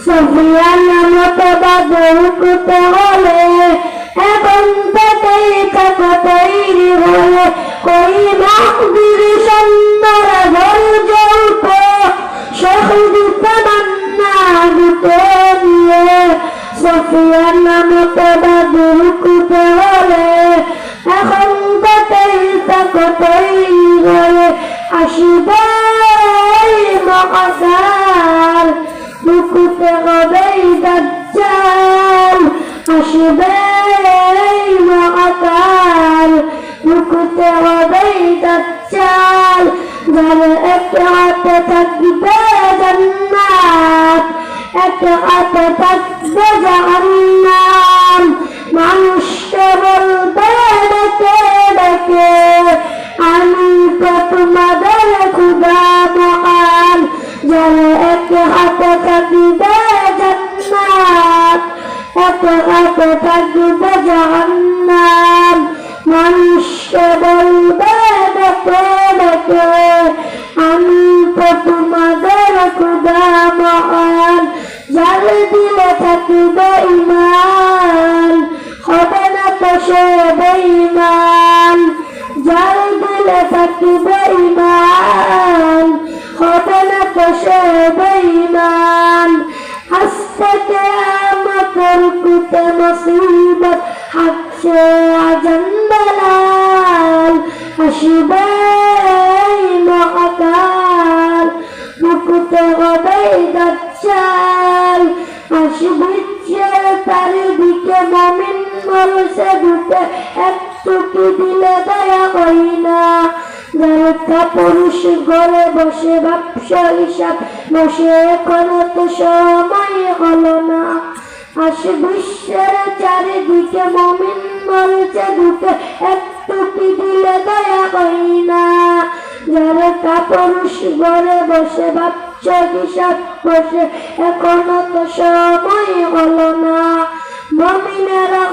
সফিয়ার নামতে বাদর করতে হলে এখন থেকেই থাকো তৈরি হয়ে কই মাহবির সুন্দর ঘর জল্প শহীদ তামান্না দিতে নিয়ে সফিয়ার নামতে বাদর করতে হলে এখন থেকেই থাকো তৈরি হয়ে আসবে মহাকাল মুকুতে হবে দাজ্জাল আসবে মহাকাল মুকুতে হবে দাজ্জাল যার একটা হাতে থাকবে জান্নাত একটা হাতে থাকবে জাহান্নাম মানুষকে বলবে ডেকে ডেকে আমি তো তোমাদের খুদা মহান যার একটা হাতে থাকবে জান্নাত একটা হাতে থাকবে জাহান্নাম মানুষকে বলবে ডেকে ডেকে আমি তো তোমাদের খুদা মহান যার দিলে থাকবে ঈমান হবে না তো সে বেঈমান যার দিলে থাকবে ঈমান হবে না তো সে বেঈমান আস্তে কিয়ামতের কুতে মুসিবত হাসছে আজান বেলাল আসবে মহাকাল মুকুতে হবে দাজ্জাল আসবে চারিদিকে মুমিন মরছে ঢুকে একটু কি দিলে দয়া হয় না যারা পুরুষ ঘরে বসে ব্যবসা হিসাব বসে এখনো তো সময় হলো না বিশ্বের চারিদিকে মুমিন মরছে ঢুকে একটু কি দিলে দয়া হয় না যারা পুরুষ ঘরে বসে ব্যবসা হিসাব বসে এখনো তো সময় হলো না মুমিনেরা